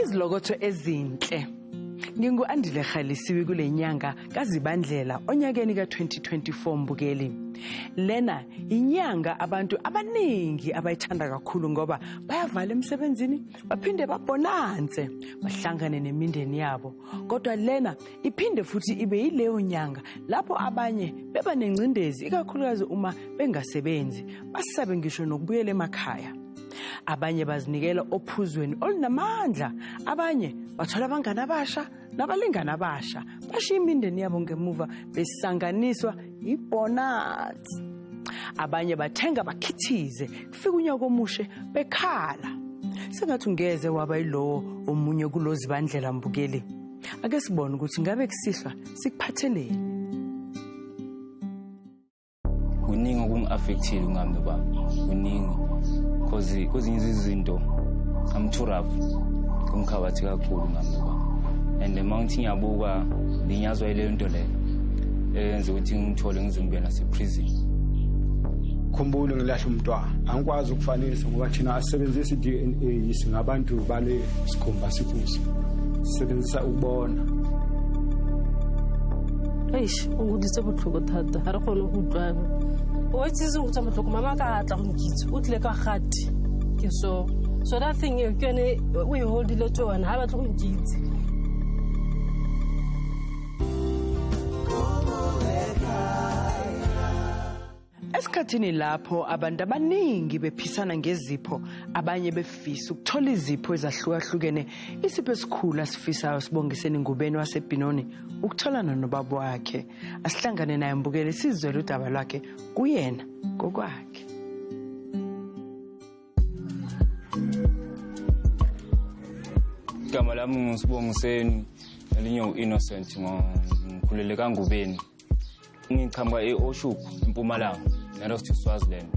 Izilokotho ezinhle. Ngingu-Andile Khalisiwe kule nyanga kaZibandlela onyakeni ka-2024 mbukeli. Lena inyanga abantu abaningi abayithanda kakhulu ngoba bayavala emsebenzini baphinde babonanze bahlangane nemindeni yabo. Kodwa lena iphinde futhi ibe yileyo nyanga lapho abanye beba nengcindezi ikakhulukazi uma bengasebenzi basabe ngisho nokubuyela emakhaya. Abanye bazinikela ophuzweni olunamandla, abanye bathola abangane abasha nabalingani abasha bashiya imindeni yabo ngemuva besanganiswa ibonus. Abanye bathenga bakhithize kufika unyaka omushe bekhala. Sengathi ungeze waba yilowo omunye kulozi bandlela mbukeli. Ake sibone ukuthi ngabe kusihlwa sikuphatheleni. Kuningi okungi-affectile ngami baba, kuningi. Because kwezinye izinto I'm too rough kumkhabathi kakhulu ngami baba. And mawuthi ngiyabuka linyazwa ile nto le eyenza ukuthi ngithole ngizimbena naseprison. Khumbula ngilahla umntwana angikwazi ukufanelisa ngoba thina asebenzisa iDNA singabantu bale sikhomba sifusi sisebenzisa ukubona. Eish ungudise botlhoko thata ha re khone go utlwana. O itse go tsama tlhoko mama ka tla go nkitse o tle ka gati ke so that thing you can we hold ile tsona ha ba tlo go nkitse. Esikhathini lapho abantu abaningi bephisana ngezipho, abanye befisa ukuthola izipho ezahlukahlukene, isipho esikhulu asifisayo sibongiseni ngubeni waseBinoni ukutholana nobaba wakhe. Asihlangane naye mbukele sizwele udaba lwakhe kuyena ngokwakhe. Igama lami ngusibongiseni elinye u-Innocent ngikhulele kaNgubeni. Ngiqhamuka eOshoek eMpumalanga. Next to Swaziland.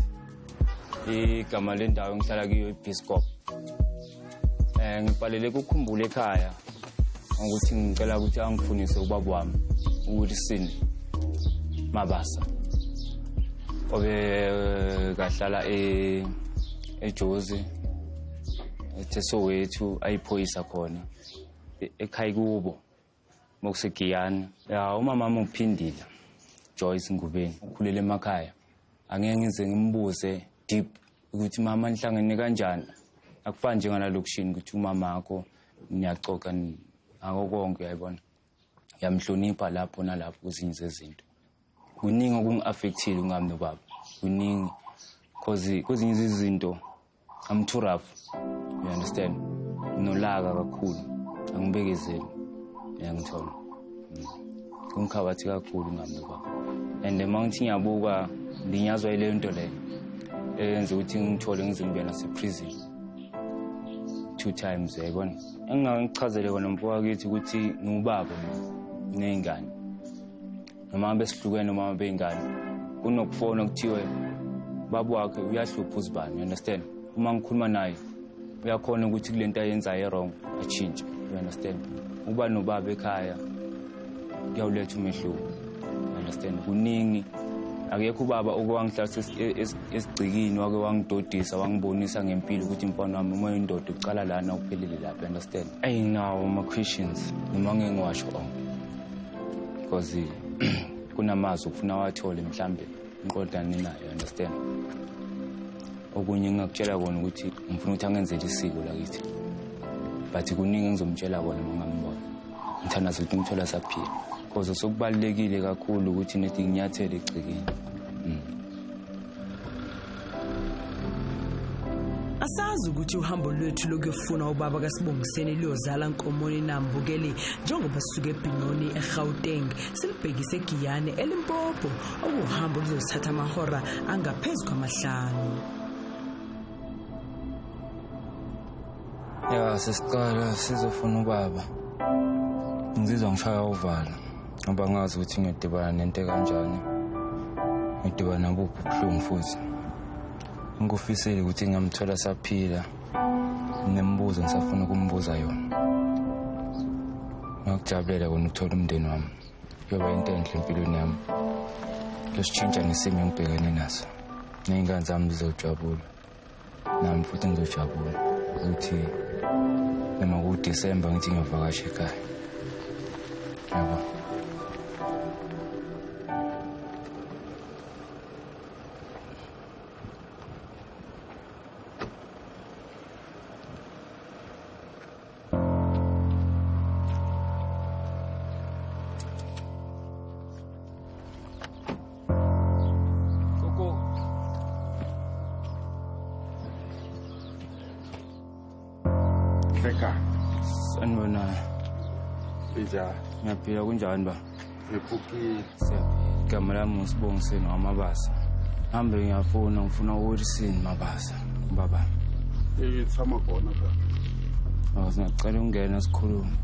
Igama lendawo ngihlala kiyo iBiscop. Ngibhalele ukukhumbula ekhaya ukuthi ngicela ukuthi angifunise ubaba wami uWilson Mabasa. Obe kahlala eJozi eTheSoweto ayiphoyisa khona ekhaya kubo mokusegiyani. Ya umama wami uphindile Joyce Ngubeni ukhulele emakhaya. Angeke ngize ngimbuze deep ukuthi mama nihlangene kanjani. Akufani njengalokishini ukuthi umama wakho niyaxoxa ngako konke uyayibona. Yamhlonipha lapho nalapho kuzinye zezinto. Kuningi okungi-affectile ngami nobaba. Kuningi because kuzinye izinto I'm too rough. You understand? Nolaka kakhulu. Angibekezeli. Uyangithola. Kumkhabathi kakhulu ngami nobaba. And mawuthi ngiyabuka linyazwa ile nto le eyenza ukuthi ngithole ngizimbena naseprison 2 times yayibona. Engingakuchazele kona mfowethu ukuthi ngubaba nezingane noma besihlukene noma beyingane kunokufona kuthiwe baba wakhe uyahlupha uzibani. You understand? Uma ngikhuluma naye uyakhona ukuthi kulento ayenzayo wrong achinge. You understand? Uba nobaba ekhaya kuyawuletha umehluko. You understand? Kuningi akekho ubaba okwangihlalisa esigcikini wake wangidodisa wangibonisa ngempilo ukuthi mfana wami uma indoda ucala lana uphelele lapha. Understand? Ayinawo ama-questions noma ngeke ngiwasho because kunamazwi ufuna wathole mhlambe ngiqondane nayo. Understand? Okunye ngingakutshela kona ukuthi ngifuna ukuthi angenzele isiko lakithi but kuningi ngizomtshela kona ngingambona ngithanda ukuthi ngithola saphila because sokubalekile kakhulu ukuthi nethi nginyathele egcikini. Asazi ukuthi uhambo lwethu lokuyofuna ubaba kaSibongiseni liyozala Nkomoni nambukeli njengoba sisuke eBinoni eGauteng silibhekise eGiyane eLimpopo okuhambo luzothatha amahora angaphezulu kwamahlanu. Ya sesiqala sizofuna ubaba. Ngizizwa ngishaya uvalo ngoba ngazi ukuthi ngiyodibana nento kanjani. Ngidibana nobuphi ubuhlungu futhi. Ngikufisile ukuthi ngamthola saphila. Nembuzo ngisafuna ukumbuza yona. Ngikujabulela kona ukuthola umndeni wami. Kuyoba into enhle empilweni yami. Kushintsha nesimo engibhekene naso. Nezingane zami zizojabula. Nami futhi ngizojabula ukuthi noma ku-December ngithi ngiyovakasha ekhaya. Yabo. Sanibona. Ija. Ngiyaphila kunjani ba? Ngiphuki. Siyaphila. Igama lami uSibongiseni waMabasa. Hambe ngifuna uWilson Mabasa. Baba. Ithama khona ba. Singacela ungena sikhulume.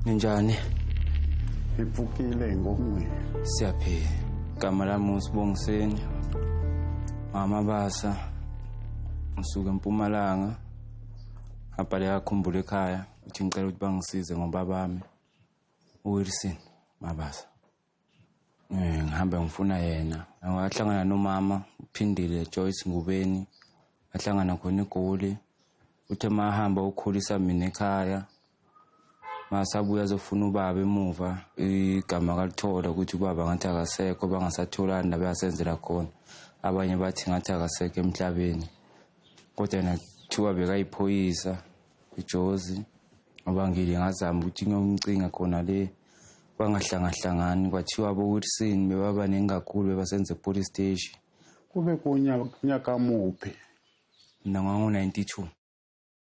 Ninjani? Iphukile ngomwe. Siyaphila. Igama lami uSibongiseni waMabasa. Ngisuka eMpumalanga. Abhale yakhumbula ekhaya uthi ngicela ukuthi bangisize ngoba bami uWilson Mabasa. Ngihamba ngifuna yena. Wahlangana nomama uphindile Joyce Ngubeni. Wahlangana khona eGoli. Uthe mahamba ukhulisa mina ekhaya. Masabuya azofuna ubaba emuva igama kalithola ukuthi ubaba ngathi akasekho bangasatholani nabasenzela khona. Abanye bathi ngathi akasekho emhlabeni. Kodwa yena kuthiwa bekayiphoyisa uJozi ngoba ngile ngazama ukuthi ngiyomcinga khona le bangahlangahlangani kwathiwa aboWilson bebaba nengakhulu bebasenze police station. Kube kunyaka muphi? Nangango 92.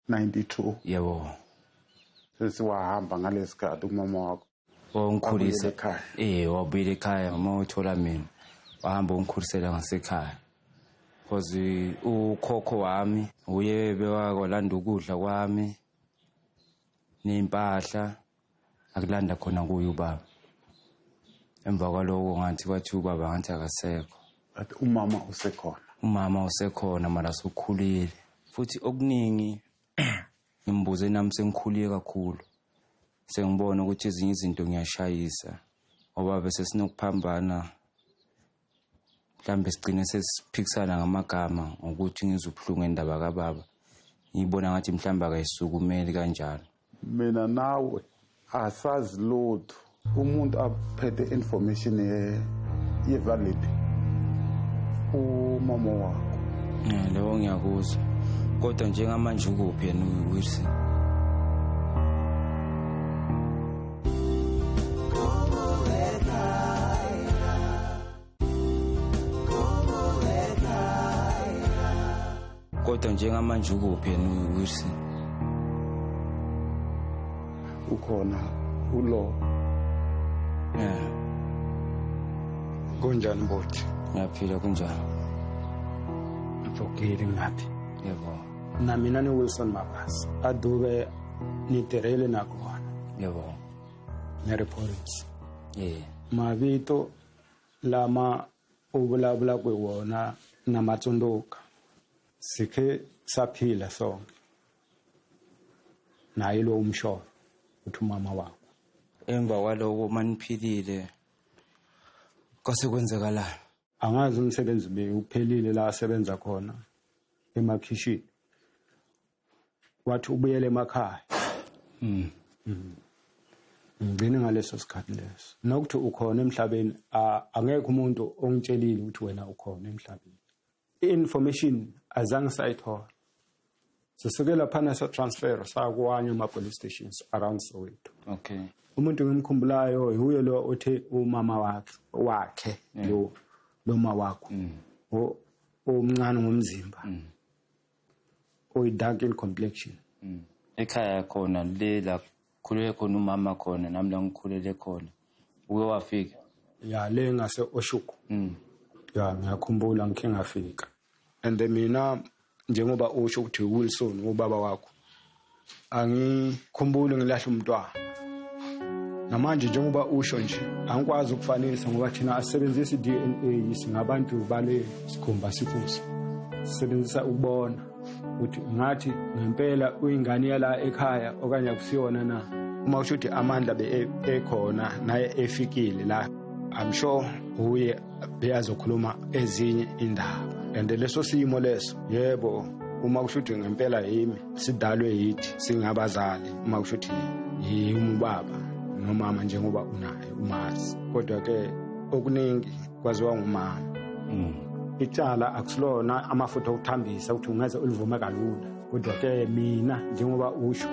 92. Yebo. Sesiwahamba ngalesikhathi umama wakho. Ongikhulisa ekhaya. Wabuyela ekhaya uma uthola mina. Wahamba ungikhulisela ngasekhaya. Because ukhokho wami uye bewakolanda ukudla kwami nempahla akulanda khona kuye ubaba. Emva kwaloko ngathi kwathi ubaba ngathi akasekho. But umama usekhona. Umama usekhona mara sokhulile. Futhi okuningi ngimbuze nami sengikhuliye kakhulu. Sengibona ukuthi ezinye izinto ngiyashayisa. Ngoba bese sinokuphambana. Mhlambe sigcine sesiphikisana ngamagama ngokuthi ngizubhlungu endaba kaBaba. Ngibona ngathi mhlamba akayisukumeli kanjalo. Mina nawe asazi lutho. Umuntu aphethe information ye valid. Umama wakho. Leyo ngiyakuzwa. Kodwa njengamanje ukuphi yena uWilson? Kodwa njengamanje ukuphi yena uWilson? Ukhona ulo. Kunjani bothi? Ngiyaphila kunjani? Ngivukile ngathi. Yebo. Na mina ni Wilson Mabasa. Adube nitirele nakona. Yebo. Reports. Mavito lama ubulabula kwewona namatsondoka. Sikhe saphila sonke. Naye lo umsho uthi umama wakho. Emva kwaloko maniphilile kwase kwenzakalani? Angazi umsebenzi uphelile la asebenza khona emakhishini. Wathi ubuyele emakhaya. Ngibene ngaleso sikhathi leso. Nokuthi ukhona emhlabeni angeke umuntu ongitshelile ukuthi wena ukhona emhlabeni. I-information azange sayithola. Sisukela phana sa transfer sakwanye ama police stations around Soweto. Okay. Umuntu ngimkhumbulayo uye lo othe umama wakhe lo mama wakho. Omncane ngomzimba. Dark in complexion. Ekhaya khona lela khulele khona umama khona nami la ngikhulele khona. Uke wafika? Ya le ngase Oshuku. Ya ngiyakhumbula ngike ngafika. And mina njengoba usho ukuthi Wilson ubaba wakho angikhumbuli ngilahla umntwana. Namanje njengoba usho nje angikwazi ukufanisa ngoba thina asebenzisa iDNA singabantu bale sikhumba sifusi. Sisebenzisa ukubona ukuthi ngathi ngempela uyingane yala ekhaya okanye akusiyona na. Uma usho ukuthi amandla ekhona naye efikile la I'm sure uye beyazokhuluma ezinye indaba and leso simo leso yebo uma kushuthi ngempela yimi sidalwe yithi singabazali uma kushuthi yimi ubaba nomama njengoba unaye umazi kodwa ke okuningi kwaziwa ngumama itshala akusilona amafutha okuthambisa ukuthi ungeze ulivume kalula kodwa ke mina njengoba usho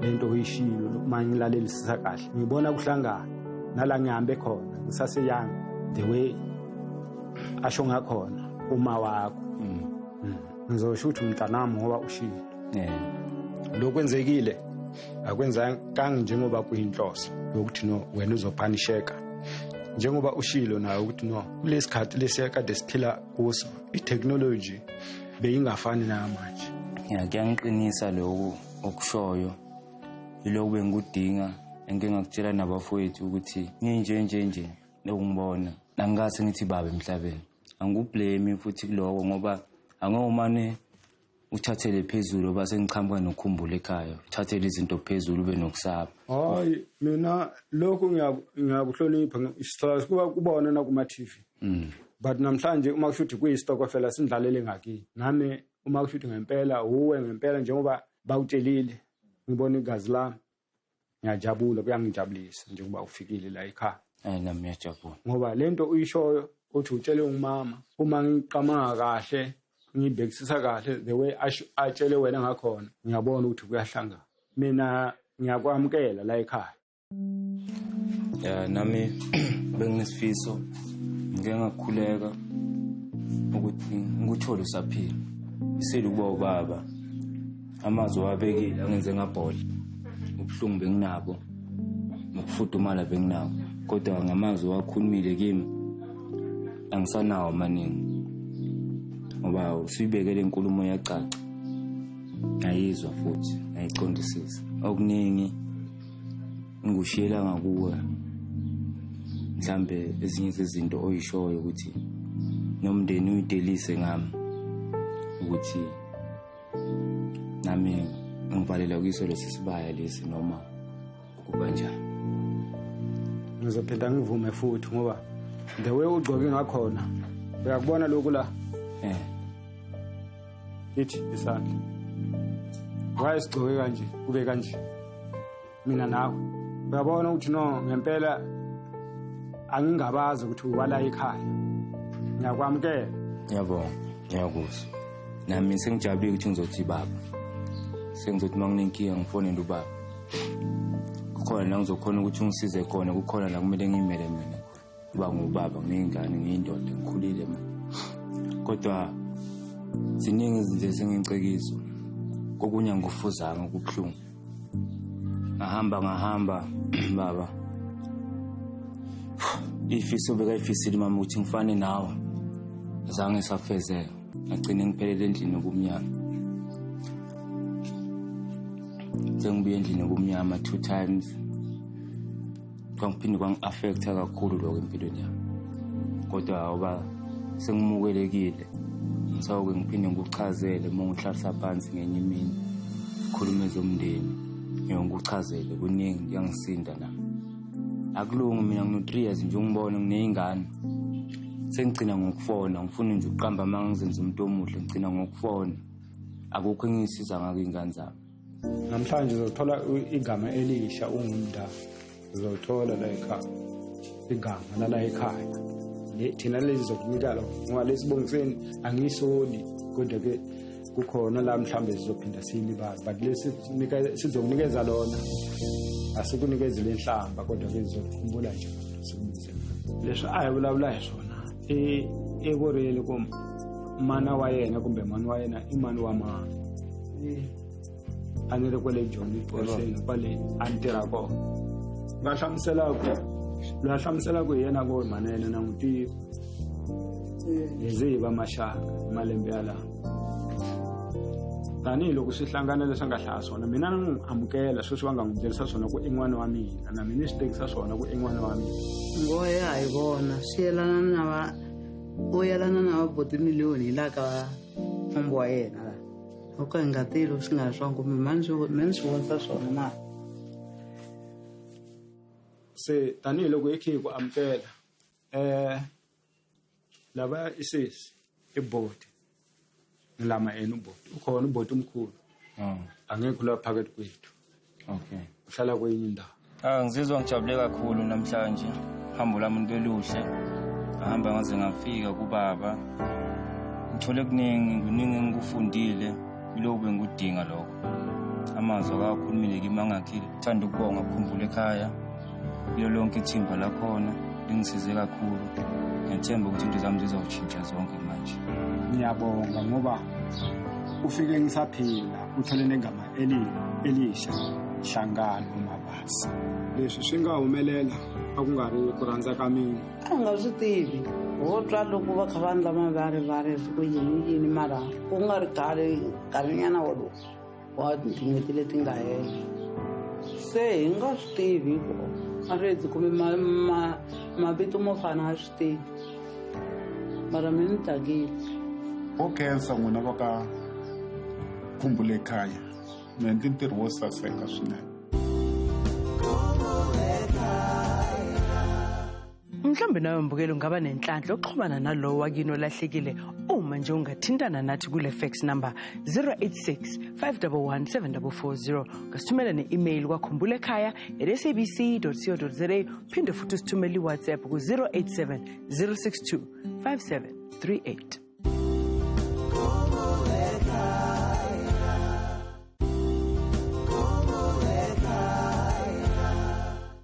lento uyishilo manje ngilalelisisa kahle ngibona kuhlangana nala ngihambe khona ngisaseyang the way asho ngakhona uma wakho ngizosho ukuthi umntanami ngoba ushilo lokwenzekile akwenza kang njengoba kuyinhloso ukuthi no wena uzopanisheka njengoba ushilo nayo ukuthi no kulesikhathi lesikade siphila kuso itechnology beyingafani namanje kuyangiqinisa lokho okushoyo yiloko bengikudinga engingakutshela nabafowethu ukuthi nginjenje lokungibona angikase ngithi baba emhlabeni angikublame futhi kuloko ngoba angomane uthathele phezulu base ngiqhamuka nokukhumbula ekhaya uthathele izinto phezulu ube nokusaba hayi mina lokho ngiyakuhlonipha isithola kuba kubona na kuma TV but namhlanje uma kushuthi kuyistokofela sindlalele ngakini nami uma kushuthi ngempela uwe ngempela njengoba bawutshelile ngibona igazi lami ngiyajabula kuyangijabulisa njengoba ufikile la ekhaya nami ngiyajabula ngoba lento uyishoyo uthi utshele umama uma ngiqhamuka kahle ngibhekisisa kahle the way atshele wena ngakhona ngiyabona ukuthi kuyahlangana mina ngiyakwamukela la ekhaya nami benginesifiso ngeke ngakhuleka ukuthi ngikuthole usaphila iseli kuba ubaba amazwi wabekile angenze ngabhola ubuhlungu benginabo nokufudumala benginabo kodwa ngamazwi wakhulumile kimi angisanawo maningi ngoba usibekele inkulumo yacaca ngayizwa futhi ngayiqondisisa okuningi ngikushiyela ngakuwe mhlambe ezinye zezinto oyishoyo ukuthi nomndeni uyidelise ngami ukuthi nami ngivalela kuyiso lesi sibaya lesi noma kuba njani ngizophinda ngivume futhi ngoba the way ugcoke ngakhona uyakubona lokhu la ithi isandla wayesigcoke kanje kube kanje mina nawe uyabona ukuthi no ngempela angingabazi ukuthi uwala ekhaya ngiyakwamukela yabona ngiyakuzwa nami sengijabule ukuthi ngizothi baba sengizothi manginenkinga ngifonele ubaba kukhona la ngizokhona ukuthi ungisize khona kukhona la kumele ngimele mina uba ngubaba ngiyingane ngiyindoda ngikhulile mina kodwa ziningi izinto esengicekizwa kokunye ngikufuzanga ukubuhlungu ngahamba baba ifiso bekayifisile mama ukuthi ngifane nawe azange safezeka ngagcina ngiphelele endlini okumnyama sengibuye endlini okumnyama 2 times kwangiphinde kwangi-affecta kakhulu lokho empilweni yami kodwa awuba sengimukelekile ngisawuke ngiphinde ngikuchazele uma ngihlalisa phansi ngenye imini khulume zomndeni ngiyongikuchazele kuningi kuyangisinda nami akulungi mina ngino-3 years nje ungibone nginey'ngane sengigcina ngokufona ngifuna nje ukuqamba uma ngizenza umuntu omuhle ngigcina ngokufona akukho engiyisiza ngako iy'ngane zami namhlanje uzothola igama elisha ungumndala uzothola la ekhaya igama lala ekhaya thina lezi zokunika lo ngoba lesibongiseni angisoli kodwa ke kukhona la mhlambe sizophinda silibala but lesi sizokunikeza lona asikunikeze lenhlamba kodwa ke sizokukhumbula nje sikubize lesho ayabulabula sona ekorele mana wayena kumbe mani wayena imani wamana anele kwele John Paul kwale antirako ngahlamusela ku yena ko manene na ngutiko eziba mashaka malembe yala tani loko sihlangana lesangahlala sona mina ngiamukela sweswi wangangibelisa sona ku en'wana wa mina na mina sitekisa sona ku en'wana wa mina ngoye ayibona uyelana na vaboti miliyoni la ka mfumbo wa yena la oko ngatilo swi nga swa ngome mani swi vonisa swona na se tani loko yekhi ku amukela laba isisi ibhodi ngilama ena ubhodi ukhona ubhodi omkhulu angekho la phakathi kwethu Okay. uhlala kwenye indawo Ngizizwa ngijabule kakhulu namhlanje. Hambo lami ngeluhle. Ahamba ngaze ngafika kubaba. Ngithole kuningi ngikufundile lokho bengudinga lokho. Amazwi akakhulumile kimi angakhile. Thanda ukubonga ukukhumbula ekhaya. Iyo lonke ithimba lakhona lingisize kakhulu. Ngithemba ukuthi into zami zizawutshintsha zonke manje. ngiyabonga ngoba ufike ngisaphila uthole negama elisha Hlangano Mabasa leswi swi nga humelela akungari ku rhandza ka mina a nga swi tivi ho twa loko va kha va ndla mavarivari ku yini mara ku nga ri nkarhinyana wolowo wa tin'hweti leti nga hela se hi nga swi tivi hikuva a ri hedzi kumbe mavito mo fana a swi tivi mara mina ni tsakile Khensa n'wina va ka Khumbula Ekhaya mi endle ntirho wo saseka swinene. Mhlambe nawe mbukelo ungaba nenhlanhla oxhumana nalowo wakini olahlekile uma nje ungathintana nathi kule fax number 086 511 7440 ngasithumela ne-email kwakhumbulaekhaya@sabc.co.za phinde futhi usithumele iWhatsApp ku 087 062 5738.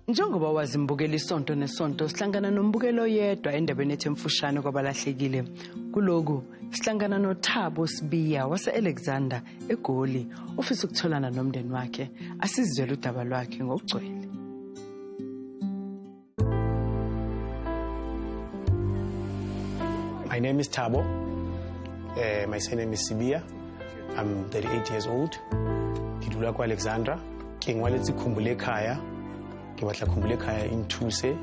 Njengoba wazi mbukelo isonto nesonto sihlangana nombukelo yedwa endabeni ethe mfushane kwabalahlekile. Kuloku sihlangana noThabo Sibiya wase-Alexander eGoli ofisa ukutholana nomndeni wakhe asizwele udaba lwakhe ngokugcwele. My name is Thabo. My surname is Sibiya. I'm 38 years old. Ngidlula kwa-Alexandra. Ngingwaletsi Khumbula Ekhaya. Batla Khumbula Ekhaya in Thuse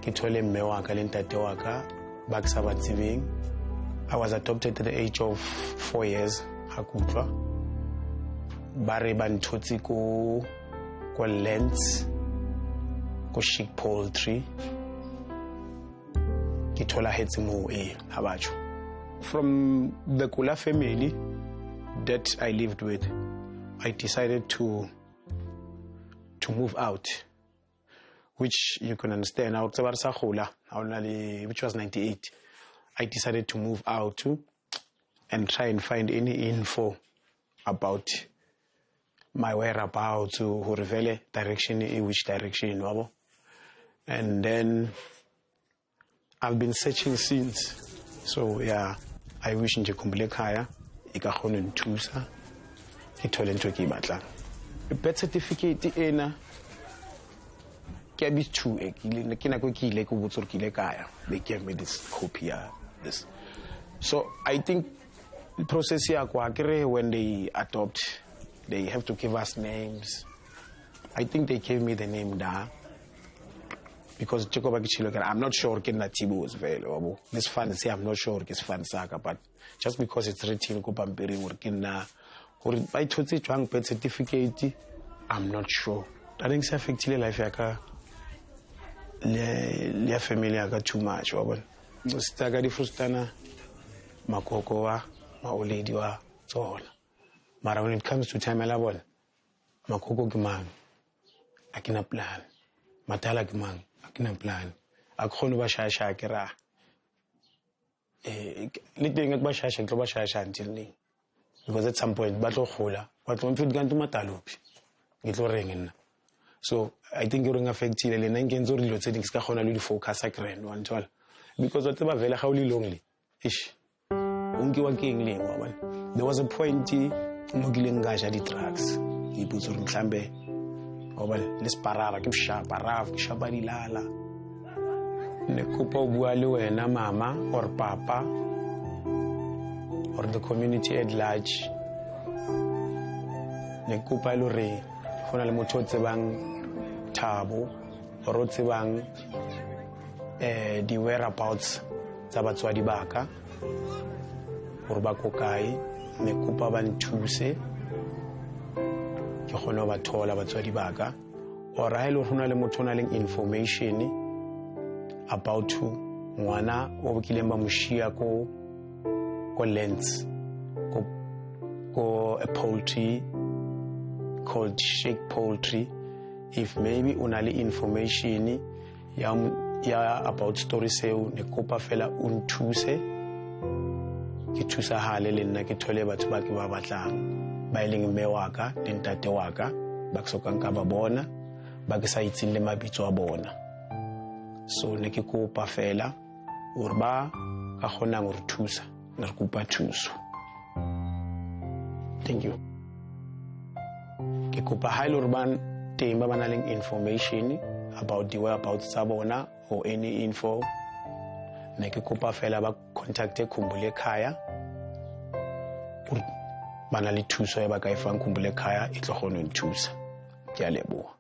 ke thole mme wa ka le ntate wa ka ba ke sa ba tsebeng. I was adopted at the age of 4 years ha kutlwa ba re ba nthotse ko Lens ko Chic Poultry ke thola hetse mo ha batsho from the Kula family that I lived with. I decided to move out, which you can understand. Which was 98. I decided to move out and try and find any info about my whereabouts, who reveal direction, in which direction. And then I've been searching since. So yeah, I wish nje Khumbula Ekhaya ikagone nthusa ke thole ntho ke batlang. The birth certificate ena they gave me this copy. This. So I think the process here, when they adopt, they have to give us names. I think they gave me the name Da because I'm not sure Tibu was available. This fancy, I'm not sure it's Fansaka, but just because it's written Kupampiri working now, or by Tutsi Chuang birth certificate, I'm not sure. I think it's affected life. Le familia got too much. Stagadi frustana, makoko wa, maoledi wa, all. But when it comes to time level, makoko gimang, akina plan, matala gimang, akina plan. Akhono ba shasha kira. Liting at ba shasha, kloba shasha until ni. Because at some point, batlo khola, what one fit gantu matalupi, gitlo ringin. So I think you're affected. Le nangenzo re lo tseding ska khona le di focus a grand one tshwala because what ba vela ga o le lonely ish unki wa keng le wa bona. There was a point mo gileng ga ja di drugs ke botso re mhlambe wa bona le sparara ke bshapa raf ke shapa di lala ne kopa bua le wena mama or papa or the community at large ne kopa lo re khona le motho tsebang Thabo or tsebang di whereabouts tsa batswadi baka gore ba kokae ne kopa ba nthuse ke gone ba thola batswadi baka or ha ile rona le motho na le information about to ngwana o kileng ba moshia ko Lens ko a poultry called Shake Poultry. If maybe unali information ya about story seo ne kopa fela untuse ke thusa hale le nna ke thole batho ba ke ba batlang ba ileng mme wa ka le ntate wa ka ba ksoka nka ba bona ba ke sa itseng le mabitso a bona. So ne ke kopa fela hore ba ka kgona go re thusa ne re kopa thuso. Thank you. Ke kopa haele hore ba teng ba bana le information about the whereabouts tsa bona or any info, ne ke kopa fela ba contacte Khumbule Ekhaya bana le thuso ya ba ka ifang Khumbule Ekhaya e tlo kgona ho nthusa. Ke a leboha.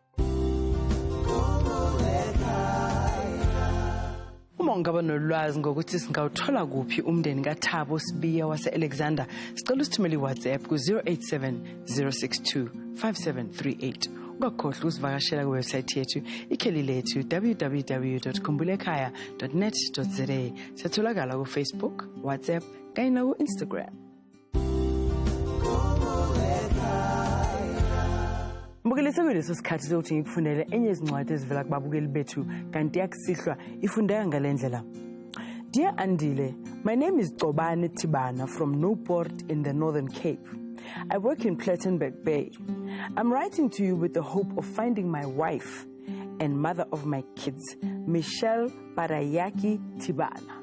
Uma ungaba nolwazi ngokuthi singawuthola kuphi umndeni kaThabo Sibiya wase-Alexander, sicela usithumele iWhatsApp ku-087 062 5738. Ungakhohlwa usivakashela kuwebsite yethu ikheli lethu www.khumbulekhaya.net.za. Siyatholakala kuFacebook, WhatsApp kanye naku-Instagram. Mbukeliso kweleso sikhathi sokuthi ngikufundele enye izincwadi ezivela kubabukeli bethu kanti yakusihlwa ifundeka ngalendlela. Dear Andile, my name is Cobane Tibana from Newport in the Northern Cape. I work in Plettenberg Bay. I'm writing to you with the hope of finding my wife and mother of my kids, Michelle Parayaki Tibana.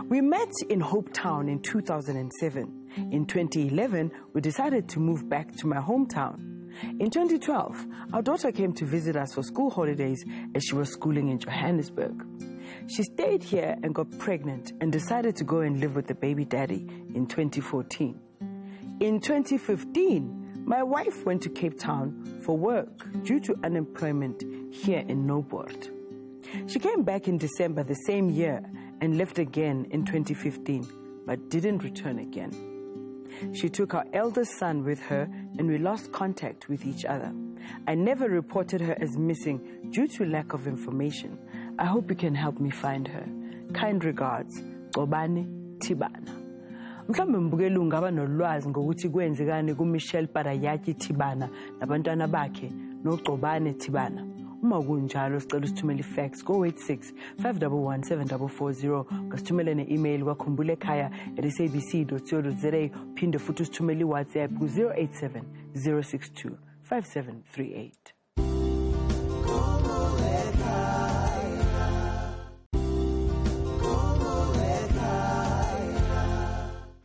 We met in Hope Town in 2007. In 2011, we decided to move back to my hometown. In 2012, our daughter came to visit us for school holidays as she was schooling in Johannesburg. She stayed here and got pregnant and decided to go and live with the baby daddy in 2014. In 2015, my wife went to Cape Town for work due to unemployment here in Newport. She came back in December the same year and left again in 2015, but didn't return again. She took our eldest son with her and we lost contact with each other. I never reported her as missing due to lack of information. I hope you can help me find her. Kind regards, Cobane Tibana. Mhlawumbe mbukeli ungaba nolwazi ngokuthi kwenzekani kuMichelle Parayaki Tibana nabantwana bakhe noCobane Tibana. Uma kunjalo sicela usithumele ifax ko-86 511 7440 ngasithumele ne-email kwaKhumbul'Ekhaya@sabc.co.za phinde futhi usithumele iWhatsApp ku-087 062 5738.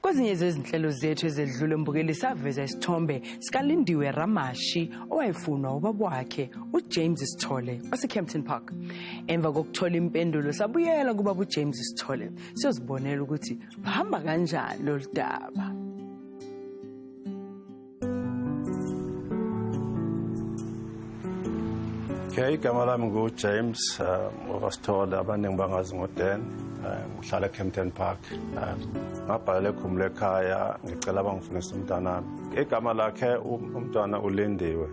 Kwezinye zezinhlelo zethu ezedlule mbukeli saveza isithombe sikaLindiwe Ramashi owayefunwa ubaba wakhe uJames Sithole waseCampton Park. Emva kokuthola impendulo sabuyela kubaba uJames Sithole siyozibonela ukuthi bahamba kanjani lo daba. Okay, igama lami nguJames Sithole, abaningi bangazi ngoDan. Ngihlala eCampton Park. Ngabhala eKhumbule Ekhaya ngicela bangifunise umntwana. Igama lakhe umntwana uLindiwe.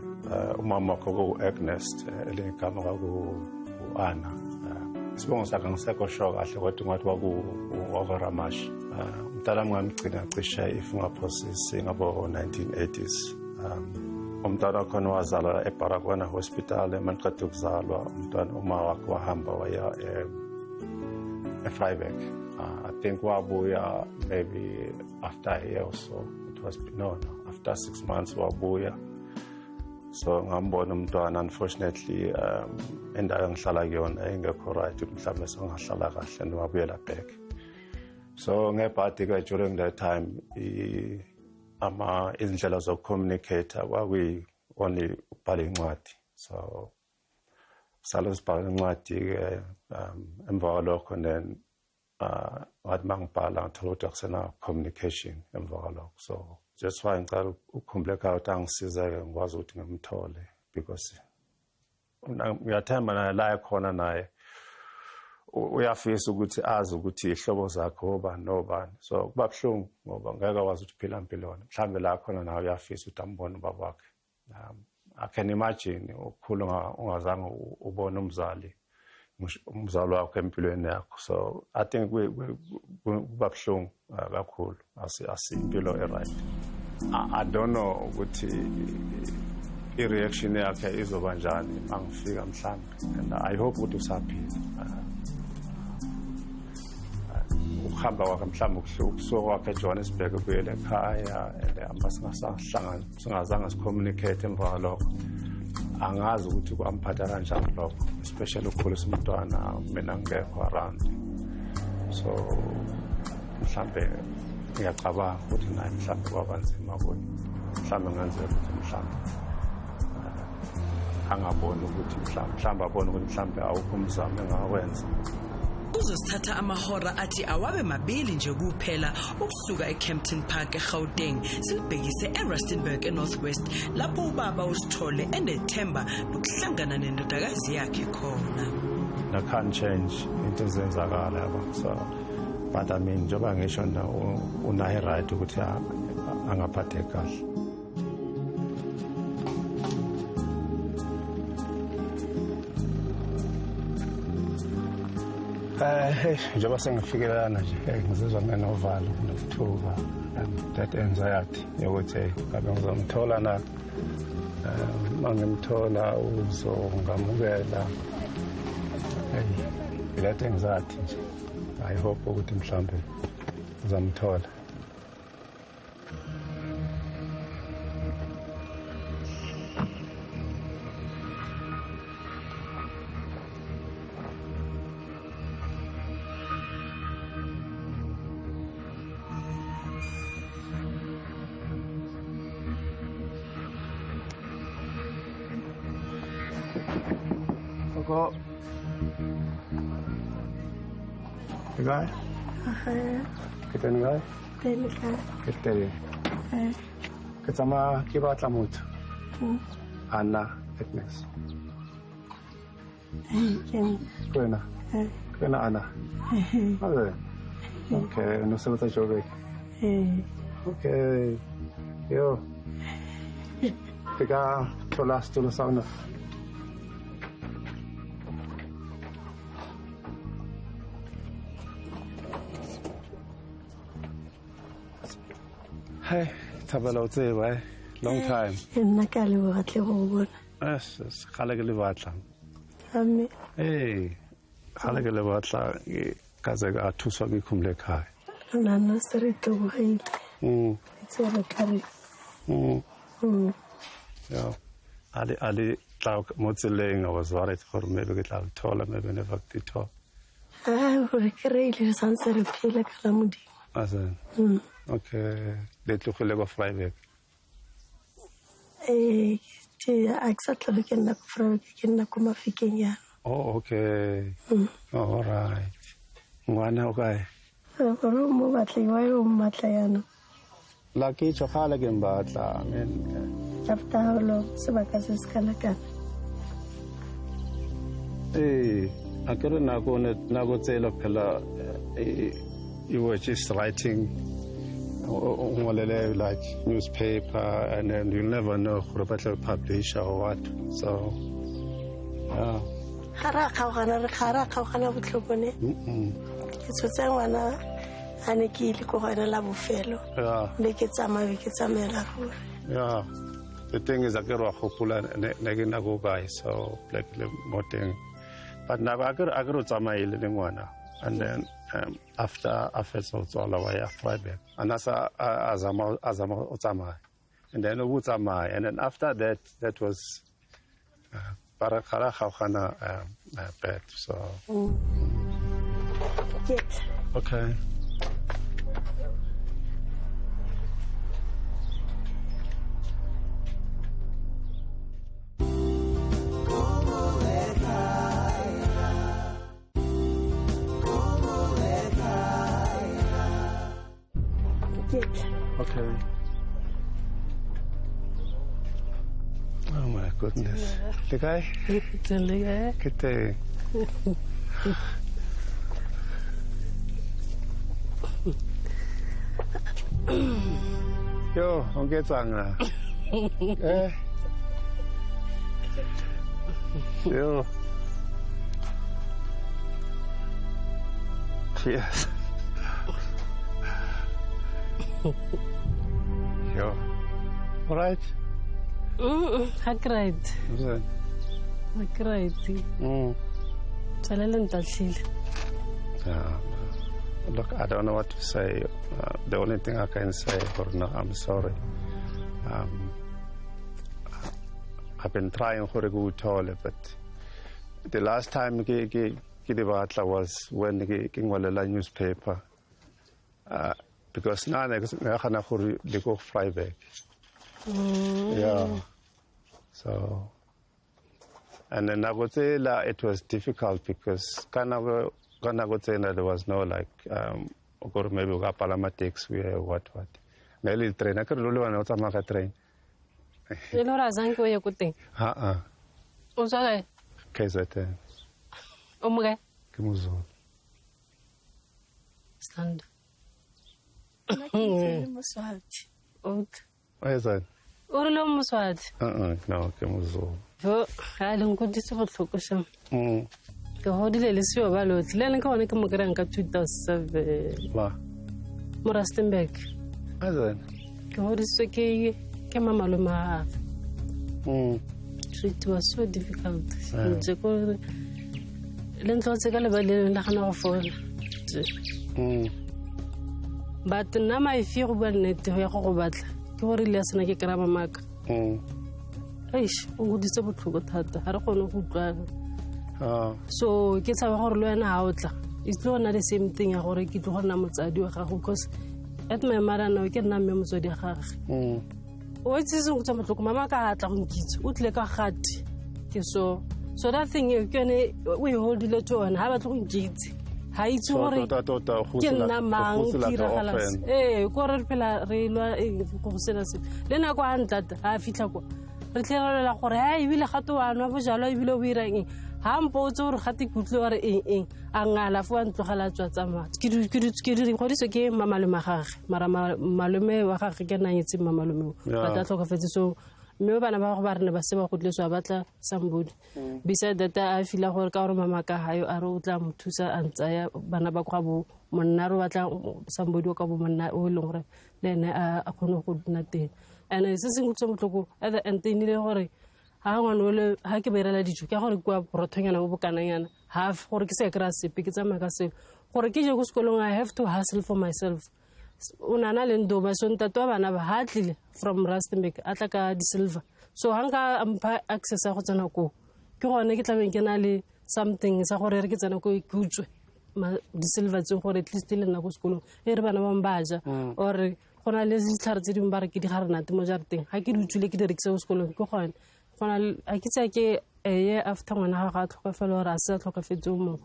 Umama wakhe uAgnes, elinye igama kwaku-Anna. Isibongo sakhe ngisekho sure kahle kodwa ngathi kwaku-Ramash. Umntwana ngamgcina cishe if ungaphosisi ngabo 1980s. Umntwana wakhona wazalwa eBarakwana Hospital emanqeda ukuzalwa. Umntwana uma wakhe wahamba waya Vryburg. I think wabuya maybe after a year or so. It was after 6 months wabuya. So ngambona umntwana unfortunately endawo engihlala kuyona engekho right mhlawumbe sengahlala kahle nowabuyela back. So ngebhadi ke during that time izindlela zokucommunicate kwakuyi only ubhala incwadi. So salo sibhala incwadi ke emva kwalokho then wathi mangibhala ngithola ukuthi akusena communication emva kwalokho. So just why ngicela uKhumbule Ekhaya ukuthi angisize-ke ngikwazi ukuthi ngimthole because ngiyathemba naye la ekhona naye uyafisa ukuthi azi ukuthi ihlobo zakhe obani nobani. So kuba buhlungu ngoba ngeke wazi ukuthi phila impilona. Mhlawumbe la khona nawe uyafisa ukuthi ambone ubaba wakhe. I can imagine ukukhula ungazange ubone umzali umzalo wakho empilweni yakho. So I think kuba buhlungu kakhulu asimpilo right. I don't know ukuthi i-reaction yakhe izoba njani mangifika mhlambe, and I hope ukuthi usaphila. Ukuhamba kwakhe mhlambe ukusuka kwakhe eJohannesburg ukuyela ekhaya and singazange sicommunicate emva kwalokho. Angazi ukuthi kwamphatha kanjani lokho, especially ukukhulisa umntwana mina ngekho around. So mhlambe ngiyacabanga ukuthi naye mhlambe kwaba nzima kuye, mhlambe ngenzeka ukuthi mhlambe angaboni ukuthi mhlambe abone ukuthi mhlambe awukho umzamo engakwenza. Kuzosithatha amahora athi awabe mabili nje kuphela ukusuka eKempton Park eGauteng silibhekise eRustenburg eNorthwest lapho ubaba uSithole enethemba lokuhlangana nendodakazi yakhe khona. I can't change into ezenzakala yabo. So but I mean njengoba ngisho na unayo right ukuthi angaphathe kahle. Njengoba sengifikelana nje ngizizwa nginovalo nokuthuka and that anxiety yokuthi ngabe ngizomthola na mangimthola uzongamukela. That anxiety nje. I hope ukuthi mhlambe ngizamthola. Go. The guy? Kita ni guy? Kita ni. Kita sama kibat lamut. Anna Agnes. Kena. Kena Anna. Ada. Okay, no sabota jobe. Okay. Yo. Kita tolas sana. Hey, tabelo tseba, long time. Nna ka le batle go bona. Yes, khale ke le batla. Ame. Hey, khale ke le batla ka ze ga thuswa ke khumle khai. Nna no sere to go ile. Tsere kare. Yeah. Ali tla mo tseleng I was worried for maybe ke tla thola maybe never did talk. Gore kere ile sansere phela ka la modi. Asen. Okay, le tlogile go Vryburg. Exactly ke nna go Vryburg ke nna ko Mafikeng ya. Oh, okay. All right. Ngwana o kae? Gore mo batla wa yo matla yana. La ke tshogala ke mbatla, amen. After lo sebaka se skala kana. Akere na go tsela phela you were just writing like newspaper, and then you never know who will publish or what. So, yeah. Khara khawgana botlhokone. Ke tsotsa ngwana ane ke ile go gona la bofelo. Yeah. Le ke tsamela ruri. Yeah. The thing is, I get a hopeful and go guy, so like the more thing. But now I got tsamaile le ngwana, and then after so all the way Vryburg, and that's azama utsama, and then utsama, and then after that was parakhala khawkhana bed. So Yes. Okay. Okay. Oh my goodness. The guy? Good day. Yo, không get sang à? Yo. years. Yo. All right. I cried. Is it? I cried. Look, I don't know what to say. The only thing I can say, no, I'm sorry. I've been trying for a good toilet, but the last time I was when I newspaper. Because now I go Freiburg. Yeah. So, and then it was difficult because there was no like or maybe Palama taxi or what. Maybe train. I could really want to train. You know, Razan go good thing. Uzale. KZN. Omge. Kimuzo. Stand. Where is that? Urlo Muswat. No, Kimuzo. I don't go this about focus. The Hodile is your value. Lenko and Kamagranka 2007. Morastenbeck. Where is that? God is okay. Kamamaluma. It was so difficult. Lentos in the phone. But now my fear when it Robat, Tori lesson I get a mark. Ish, who disabled to what had I don't know who drive. So it gets a horror and out. It's not the same thing I already get to Hornamuts I do because at my mother now get numbers of the house. What is it? Mamma got on kids, would like a hat. So that thing you can we hold the letter and have a twin kids. Hai tsore ke nna mang kiragalas gore phela re lwa go sena se le nako a ntata a fitla ko re tlhelela gore ha ibile gato wa nwa bojalo ibile o irang ha mpotse gore gate kutlo wa re eng a ngala fo a ntlogela tswa tsama ke di godiso ke mamalume gagwe mara malume wa gagwe ke nanyetse mamalume ba tla tlhokafetse so mme bana ba go ba rene ba se ba go tleswa batla somebody beside that I feel gore ka gore mama ka hayo a re o tla mothusa a ntsaya bana ba kwa bo monna re batla somebody o ka bo monna o le gore le ene a khone go dina teng and se se ngutse motloko at the end ni le gore ha ngwana ole ha ke beirela dijo ke gore kwa prothonyana o bokananyana half gore ke se kra sepe ke tsama ka se gore ke je go sekolong I have to hustle for myself. Unana lendo ba so ntato bana ba hatlile from Rustenburg atla ka di silver so hanga ampa access go tsena ko ke gone ke tlabeng ke na le something sa gore re ke tsena ko ikutswe ma di silver tse gore at least le nna go sekolo e re bana ba mbaja or gona le ditlhare tse di mbare ke di garana te mo jarteng ha ke di utswile ke di rekisa go sekolo ke gone gona a ke tsa ke after ngwana ga tlhokafela gore a se tlhokafetse mo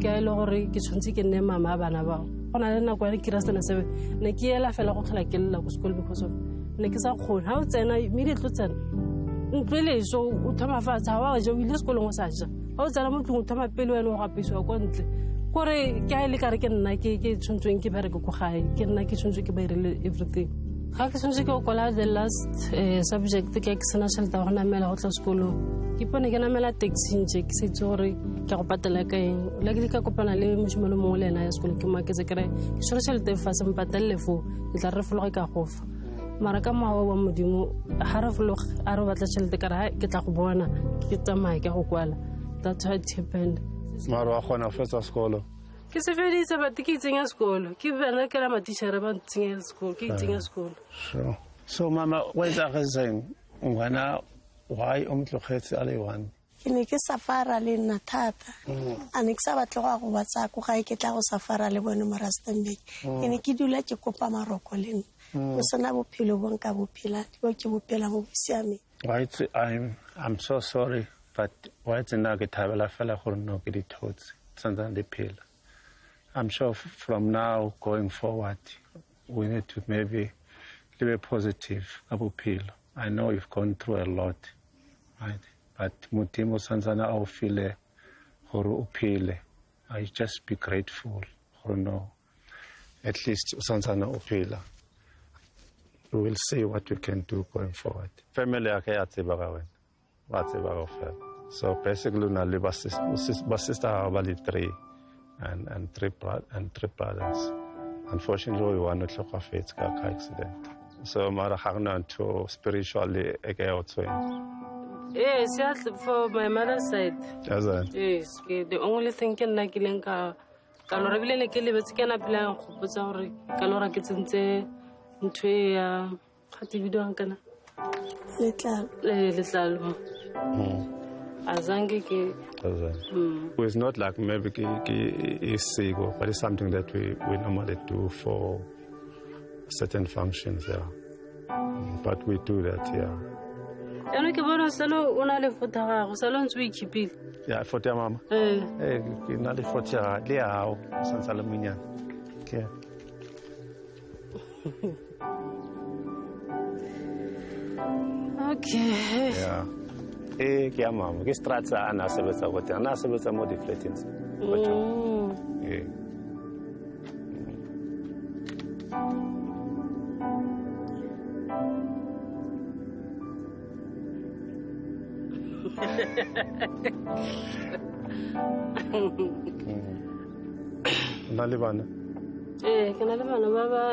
ke a ile gore ke tshwantse ke nne mama bana ba gona le nako ya kirasana sebe ne ke ela fela go tlhola ke lla go sekolo because of ne ke sa khona ha o tsena immediately tsena ntlele so o thoma fatsa wa ja o ile sekolong o sa ja ha o tsena mo tlong o thoma pele wena o gapiswa kwa ntle gore ke a ile ka re ke nna ke tshwantsweng ke bereke go gae ke nna ke tshwantswe ke bairele everything ga ke tshwantswe ke kola the last subject ke sena shelta gona mela go tla sekolo ke pone ke namela taxi nje ke se tsore ke go patela ka eng la ke ka kopana le moshimelo mongwe le ena ya sekolo ke maketse kere ke shore shelta fa se mpatelle fo ke tla re fologa ka gofa mara ka mawa wa modimo ha re fologa a re batla shelta ka re ke tla go bona ke tsamaya ke go kwala that's how it happened mara wa gona fetsa sekolo ke se feditse ba ke tsenya sekolo ke bana ke la matishara ba tsenya sekolo ke tsenya sekolo so mama why is that saying ngwana why umtlogetse ale one ke ne ke safara le nna thata a ne ke sa batla go batsa go ga ke tla go safara le bone mo Rustenburg ke ne ke dula ke kopa maroko le nna o sona bophelo bo nka bophela bo ke bophela mo bosiame why I'm so sorry but why it's na ke thabela fela gore no ke di thotse tsantsa di phela I'm sure from now going forward we need to maybe be positive abophelo I know you've gone through a lot right but Mutimo Sanzana au feel horo upile. I just be grateful for no at least Sanzana upila. We will see what we can do going forward. Family akayatibagawen. Watibagawen. So basically na liba sister bali 3. and three brothers. Unfortunately, one of them got a car accident. So, mara hagna to spiritually also. Yes, for my mother's side. Yes, yes. The only thing can like Lenka, Kalora Villene Kelly, can apply Hopusari, Kalora Kitsense, into Hativido Ankana. Little. Azangi. It's not like maybe is sick, but it's something that we normally do for certain functions, yeah. But we do that, yeah. And we can salo unale fotara, salons we keep it. Yeah, for your mama. Hey, not the fotara, Lea, San Salaminia. Okay. Okay. Yeah. Hey, mama, che strazza Anna Sebeza, what Anna Sebeza modiflatins. Yeah. Nalibana? Can I live on Baba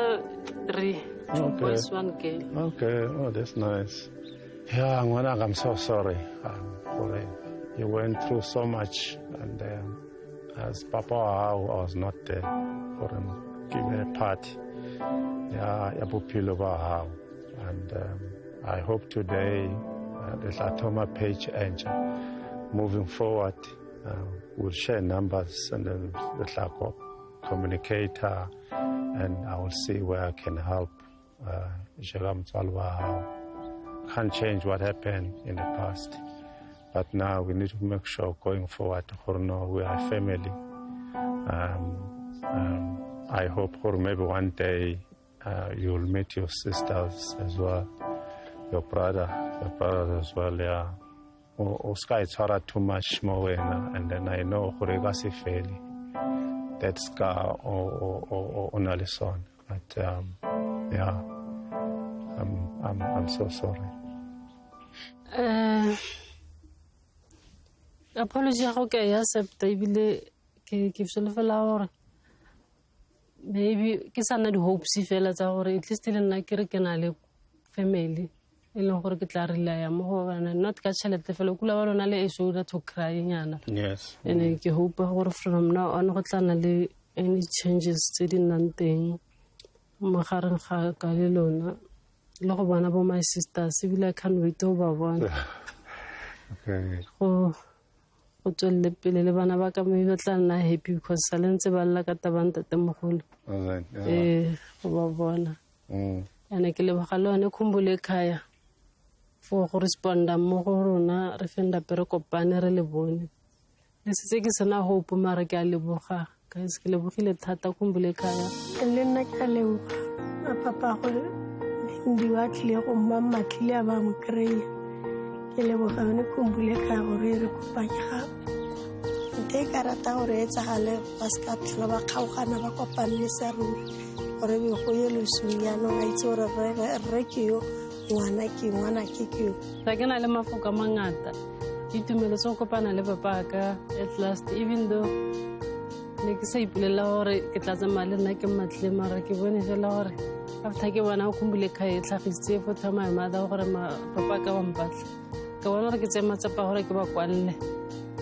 3? Two boys, 1 girl. Okay, oh, that's nice. Yeah, I'm so sorry. You went through so much, and as Papa, I was not there for him giving a party. Yeah, and I hope today the Latoma page angel moving forward will share numbers and then the Tlako communicator, and I will see where I can help. Can't change what happened in the past, but now we need to make sure going forward we are a family. I hope maybe one day you'll meet your sisters as well, your brothers as well, yeah. Sky too much more, and then I know Horigasi Feli, that scar or Nalison. But yeah, I'm so sorry. Apology, okay, yes, maybe Kisana hopes if at least still in like a family. And not catch at the fellow Kulavanale issue that took crying. Yes. And I hope from now on, any changes to the nothing. Maharan Kalilona. Look one about my sister, civil I can't wait over one. Okay. Oh, the Pilevanavaka maybe happy because silence about like at the band at the Mohol. And I kill a halo and a kumbule kaya. For correspondent Mohorona, refenda perco panerele bone. This is a hope Maragali Boha, Kaskilabukile Tata Kumbulekaya. Elena Kaleu, a papa, Diwatli, or Mamma Kiliabam Grey, Kelebuhana Kumbuleka or Rekupaya. Take a rata Hale, Pascat, Lavakana, Vacopanesaru, or a Huyelu, it's or a Rekio. Wana kiki. Tagana lema fuka mangata. Itumelo soko pana le papa at last, even though nekisa ipulela hore ke tlatsa male nna ke matle mara ke bone fela hore after ke bona kumbule khae tlhagitse for my mother hore papa ka wa mpatla ka bona hore ke tsema tsapa hore ke ba kwalle,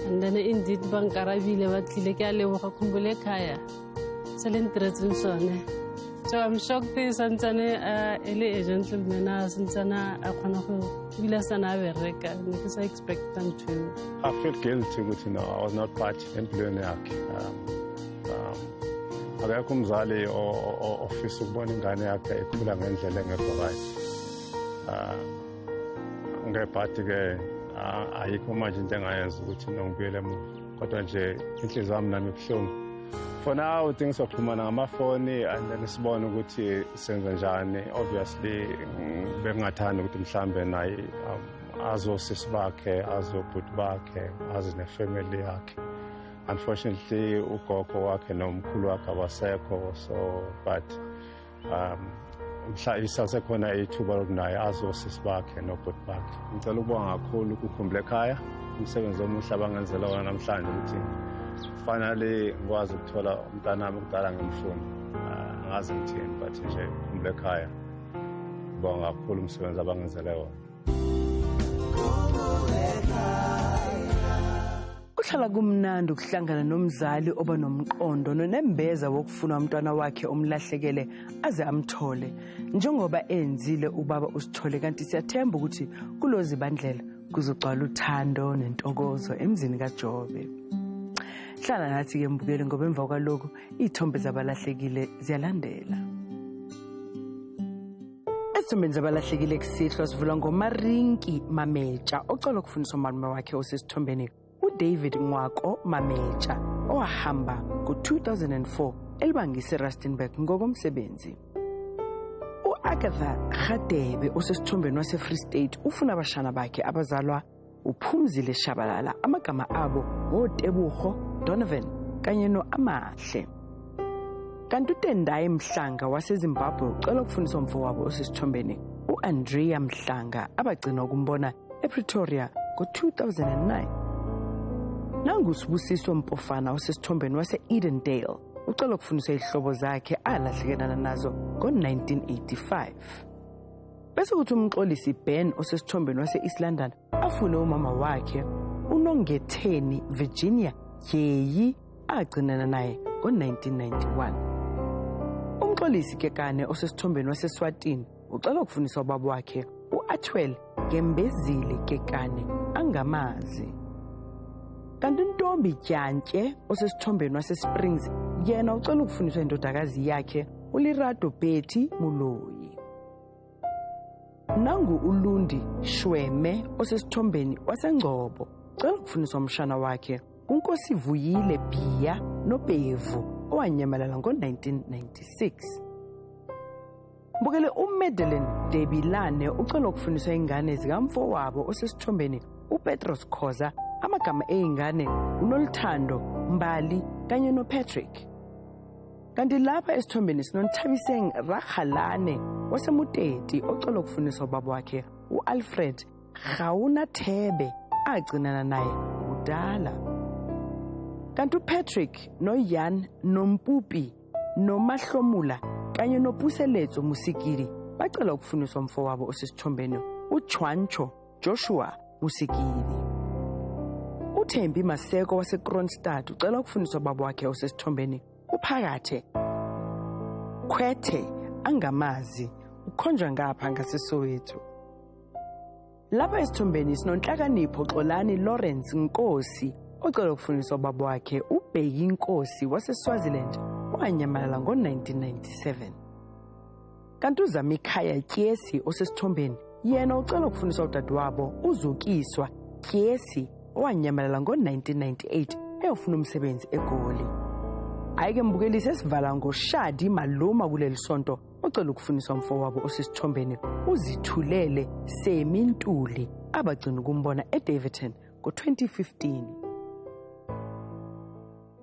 and then indeed bankarabile ba tlile ke a leboga kumbule khaya selentretseng sone. So I'm shocked Sansane a gentleman Sansana Akonaho Vilasana Vereka because I expect them to. I feel guilty with I was not part in Bluniak. Agakum Zali or office of Bonning Ganiaka, Kulang and Jelanga provide. Party I imagine Jangas, which no Bilem, Cotaje, it is Amnam film. For now, things are coming on my phone, and then it's born with Senjani. Obviously, Bengatano with Msambe, Azo Sisbake, Azo Putbake, as in a family. Unfortunately, Ukoko Akenom Kuluaka Waseko, so, but Sakona Tubarunai, Azo Sisbake, no Putbake. Mtaluba, Kuluku Kumblekaya, 7 Zomusabang and Zelo, and I'm signing. finally ngikwazi ukuthola umntanami ukudala ngimfuna ngazi ngithini but nje Khumbula Ekhaya ngibonga kakhulu umsebenzi abangenzele wona. Kuhlala kumnandi ukuhlangana nomzali oba nomqondo nonembeza wokufuna umntwana wakhe omlahlekele aze amthole njengoba enzile ubaba uSithole kanti siyathemba ukuthi kulozi bandlela kuzogcwala uthando nentokozo emzini kaJobe. Hlala nathi ke mbukeli ngoba emva kwalokho izithombe zabalahlekile ziyalandela. Izithombe zabalahlekile kusihlo sivula ngoMarinki Mameja ocela ukufundisa umalume wakhe osesithombeni uDavid Nwako Mameja owahamba ngo-2004 elibangise Rustenburg ngokomsebenzi. U-Agatha Radebe osesithombeni wase-Free State ufuna abashana bakhe abazalwa uPhumzile Shabalala amagama abo ngoTebugo Donovan kanye noAmahle. Kanti uTendai Mhlanga waseZimbabwe ucela ukufundisa umfowabo osesithombeni uAndrea Mhlanga abagcina ukumbona ePretoria ngo-2009. NanguSibusiso Mpofana osesithombeni wase-Edendale ucela ukufundisa izihlobo zakhe alahlekelana nazo ngo-1985. Bese kuthi umxolisi Ben osesithombeni wase-East London afune umama wakhe uNongetheni Virginia Yeyi agcinana naye ngo-1991. Umxolisi Kekane osesithombeni wase-Swatini ucela ukufundisa ubaba wakhe uAthwel Gembezile Kekane angamazi. Kanti uNtombi Tyantyhe osesithombeni wase-Springs yena ucela ukufundiswa indodakazi yakhe uLirato Betty Muloyi. Nangu uLundi Shweme osesithombeni waseNgcobo ucela ukufundiswa umshana wakhe uNkosivuyile Bhiya noBhevu owanyamalala ngo-1996. Mbukele uMadeline Debilane ucela ukufundiswa ingane zikamfowabo osesithombeni uPetros Khoza amagama eyingane uNoluthando Mbali kanye noPatrick. Kanti lapha esithombeni sinoNthabiseng Rakhalane waseMuteti ocela ukufundisa ubaba wakhe uAlfred Gauna Thebe agcinana naye kudala. Kanti uPatrick noYan noMpupi noMahlomula kanye noPuseletso Musikiri bacela ukufundiswa umfowabo osesithombeni uChwancho Joshua Musikiri. uThembi Maseko waseKroonstad ucela ukufundiswa ubaba wakhe osesithombeni uPhakathe Khwethe angamazi ukhonjwa ngapha ngaseSoweto. Lapha esithombeni sinonhlakanipho Xolani Lawrence Nkosi ocela ukufundiswa ubaba wakhe uBheki Nkosi waseSwaziland owanyamalala ngo-1997. Kanti uZamikhaya Tyesi osesithombeni yena ucela ukufundiswa udadewabo uZukiswa Tyesi owanyamalala ngo-1998 eyofuna umsebenzi eGoli. Ayike mbukeli sesivala ngoShadi Maluma kuleli sonto ocela ukufundiswa umfowabo osesithombeni uZithulele Semintuli abagcina ukumbona eDavidton ngo-2015.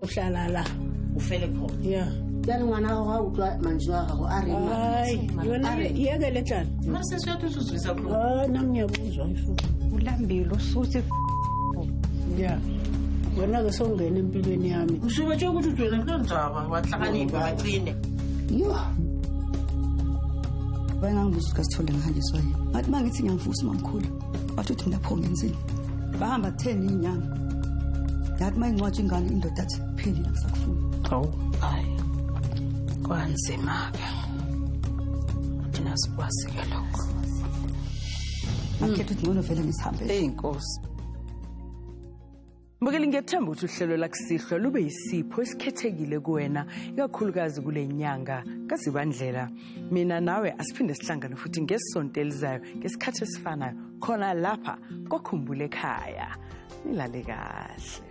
Uhlala la ufele khona yeah yani ngwana wa utlwa manjwa gago a reng hayi yona yeke letshana mase siyathi usuzwisa khulu nami ngiyakuzwa ifu ulambile usuthi yeah wena ke songena empilweni yami usuke nje ukuthi ujwele kanjaba wahlakanipha waqine yo wena ngibuza ukasithole ngihanjiswa yini ngathi mangithi ngiyamvusa mamkhulu bathi uthi lapho ngenzini bahamba 10 inyanga yathi mayincwatsha ingane indoda athi pheli ngisakufuna awu hayi kwanzima ke thina sikwazi ke lokho akhethe ukuthi ngcono vele ngisambe inkosi. Mbukeli ngiyethemba ukuthi uhlelo lakusihlwa lube yisipho esikhethekile kuwena ikakhulukazi kule nyanga kaZibandlela. Mina nawe asiphinde sihlangane futhi ngesonto elizayo ngesikhathi esifanayo khona lapha kwaKhumbula Ekhaya. Nilale kahle.